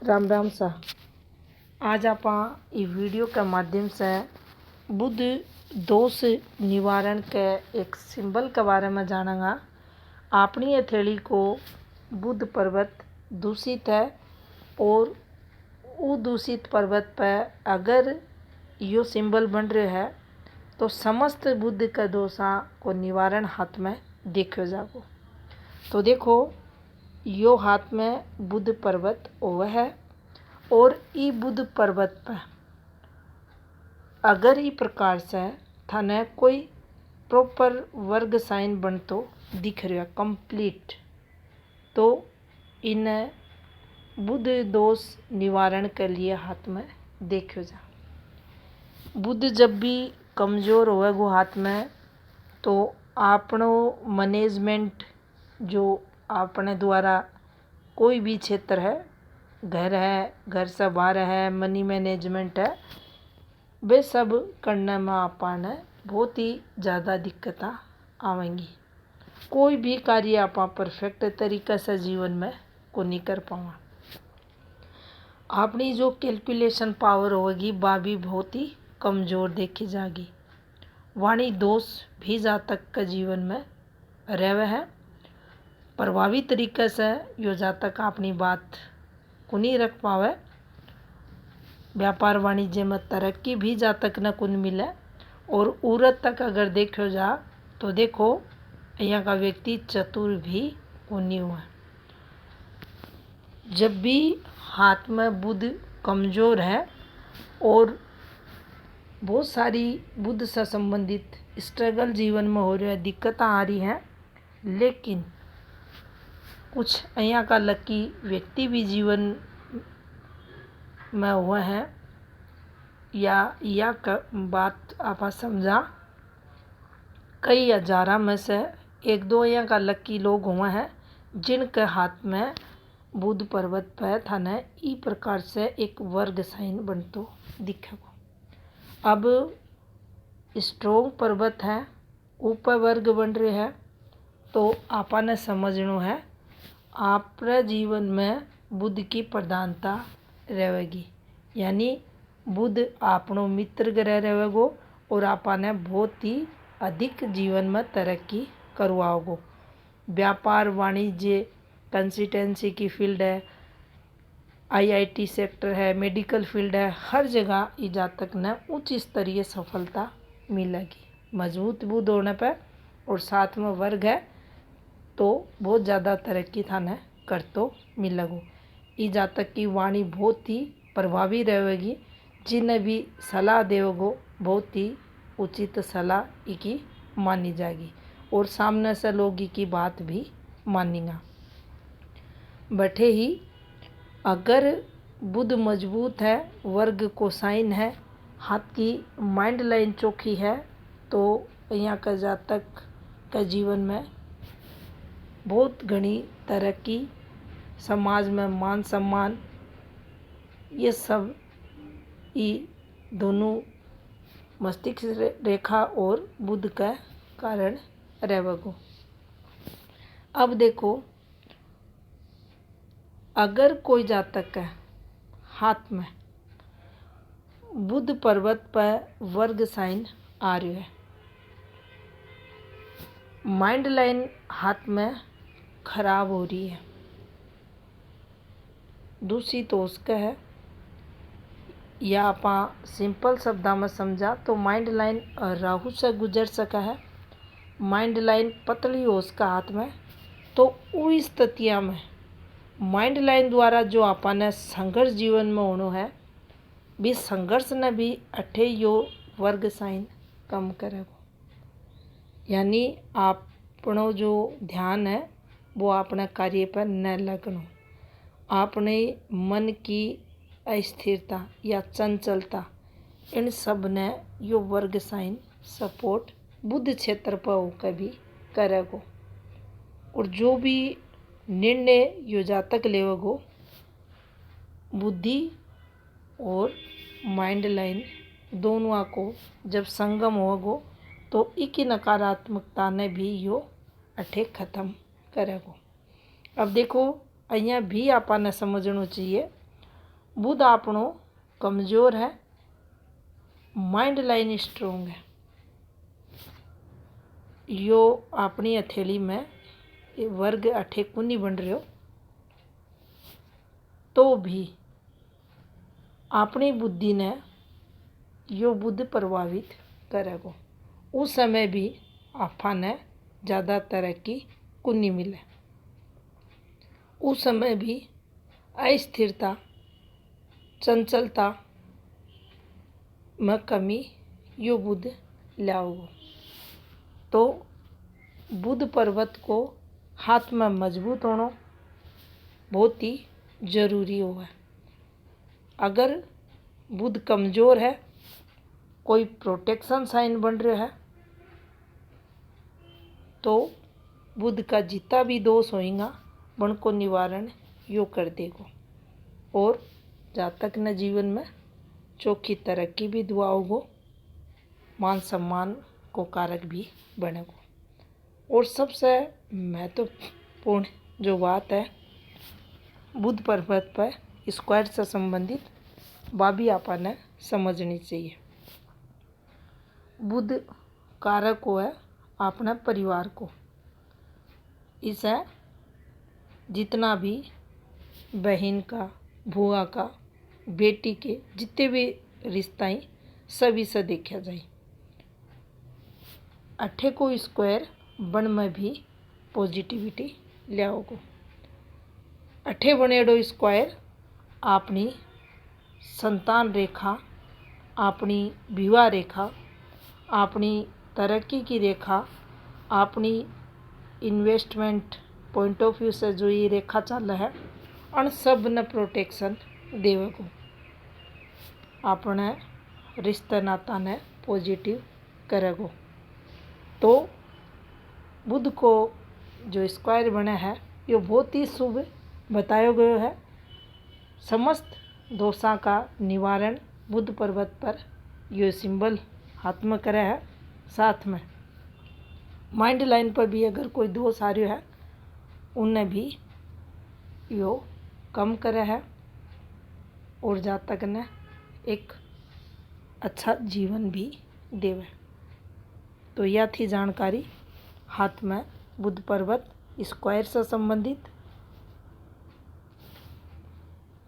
राम राम सा। आज आप वीडियो के माध्यम से बुध दोष निवारण के एक सिंबल के बारे में जानेंगे। अपनी हथेली को बुध पर्वत दूषित है और वो दूषित पर्वत पर अगर यो सिंबल बन रहा है तो समस्त बुध के दोषा को निवारण हाथ में देखो जागो। तो देखो यो हाथ में बुध पर्वत वह है और ई बुध पर्वत पर अगर ई प्रकार से थाने कोई प्रॉपर वर्ग साइन बन तो दिख रहा कंप्लीट, तो इन्हें बुध दोष निवारण के लिए हाथ में देखो जा। बुध जब भी कमज़ोर होएगो हाथ में तो आपनो मैनेजमेंट जो अपने द्वारा कोई भी क्षेत्र है, घर है, घर से बाहर है, मनी मैनेजमेंट है, वे सब करने में आपने बहुत ही ज़्यादा दिक्कत आवेंगी। कोई भी कार्य आप परफेक्ट तरीके से जीवन में को नहीं कर पावा। अपनी जो कैलकुलेशन पावर होगी वह भी बहुत ही कमज़ोर देखी जाएगी। वाणी दोष भी जातक के जीवन में रहे है। प्रभावी तरीके से यो जातक अपनी बात को नहीं रख पावे। व्यापार वाणिज्य में तरक्की भी जातक न कुन मिले। और औरत तक अगर देखो जा तो देखो यहाँ का व्यक्ति चतुर भी नहीं हुआ। जब भी हाथ में बुध कमज़ोर है और बहुत सारी बुध से संबंधित स्ट्रगल जीवन में हो रही है, दिक्कतें आ रही हैं, लेकिन कुछ यहाँ का लकी व्यक्ति भी जीवन में हुए हैं या बात आप समझा। कई हजारा में से एक दो यहाँ का लकी लोग हुए हैं जिनके हाथ में बुध पर्वत पर थाने ई प्रकार से एक वर्ग साइन बनतो दिखेगा। अब स्ट्रोंग पर्वत है, ऊपर वर्ग बन रहे हैं, तो आपने समझना है आपरे जीवन में बुध की प्रधानता रहेगी। यानी बुध आपनो मित्र ग्रह रहेगो और आपने बहुत ही अधिक जीवन में तरक्की करवाओगो। व्यापार वाणिज्य कंसल्टेंसी की फील्ड है, आईआईटी सेक्टर है, मेडिकल फील्ड है, हर जगह ई जातक ने उच्च स्तरीय सफलता मिलेगी। मजबूत बुध होने पर और साथ में वर्ग है तो बहुत ज़्यादा तरक्की थाने कर तो मिलेगो। ई जातक की वाणी बहुत ही प्रभावी रहेगी। जिन्हें भी सलाह देवगो बहुत ही उचित सलाह की मानी जाएगी और सामने से लोग की बात भी मानेगा। बैठे ही अगर बुध मजबूत है, वर्ग को साइन है, हाथ की माइंड लाइन चौखी है, तो यहाँ का जातक का जीवन में बहुत घनी तरक्की, समाज में मान सम्मान, ये सब ये दोनों मस्तिष्क रेखा और बुध का कारण रहेगो। अब देखो अगर कोई जातक है हाथ में बुध पर्वत पर वर्ग साइन आ रही है, माइंड लाइन हाथ में खराब हो रही है, दूसरी तो उसका है, या आप सिंपल शब्दों में समझा तो माइंड लाइन राहु से गुजर सका है, माइंड लाइन पतली हो उसका हाथ में, तो उस स्थितियों में माइंड लाइन द्वारा जो आपने संघर्ष जीवन में होना है, भी संघर्ष ने भी अठे यो वर्ग साइन कम करेगा। यानी आपनो जो ध्यान है वो अपने कार्य पर न लगना, अपने मन की अस्थिरता या चंचलता, इन सब ने यो वर्ग साइन सपोर्ट बुध क्षेत्र पर होकर भी करेगो। और जो भी निर्णय यो जातक लेवगो, बुद्धि और माइंड लाइन दोनों को जब संगम होगो तो इकी नकारात्मकता ने भी यो अठे खत्म करेगो। अब देखो અહીંયા भी आपने समझना चाहिए बुध आपणो कमजोर है, माइंड लाइन स्ट्रोंग है। यो अपनी हथेली में वर्ग अठे कुनी बन रहे हो तो भी अपनी बुद्धि ने यो बुद्ध प्रभावित करेगो। उस समय भी आपा ने ज़्यादा तरक्की कुनी मिले। उस समय भी अस्थिरता चंचलता में कमी यो बुद्ध लाओगो। तो बुद्ध पर्वत को हाथ में मजबूत होना बहुत ही जरूरी होगा। अगर बुद्ध कमजोर है, कोई प्रोटेक्शन साइन बन रहा है, तो बुद्ध का जितना भी दोष होएगा वन को निवारण यो कर देगो और जातक न जीवन में चौखी तरक्की भी दुआओगो, मान सम्मान को कारक भी बनेगो। और सबसे महत्वपूर्ण जो बात है बुद्ध पर्वत पर स्क्वायर से संबंधित वह भी आपने समझनी चाहिए। बुद्ध कारक को है अपने परिवार को। इसे जितना भी बहन का, बुआ का, बेटी के जितने भी रिश्ता सभी से देखा जाए। अठे को स्क्वायर बन में भी पॉजिटिविटी लियाओगो। अठे बनेडो स्क्वायर अपनी संतान रेखा, अपनी विवाह रेखा, अपनी तरक्की की रेखा, अपनी इन्वेस्टमेंट पॉइंट ऑफ व्यू से जो ये रेखा चल है उन सब ने प्रोटेक्शन देवेगो। अपने रिश्ते नाता ने पॉजिटिव करेगो। तो बुद्ध को जो स्क्वायर बने है ये बहुत ही शुभ बताया गया है। समस्त दोषों का निवारण बुद्ध पर्वत पर ये सिंबल हाथ में करे है। साथ में माइंड लाइन पर भी अगर कोई दोष आ रहा है उन्हें भी यो कम करे है और जातक ने एक अच्छा जीवन भी देवे। तो यह थी जानकारी हाथ में बुद्ध पर्वत स्क्वायर से संबंधित।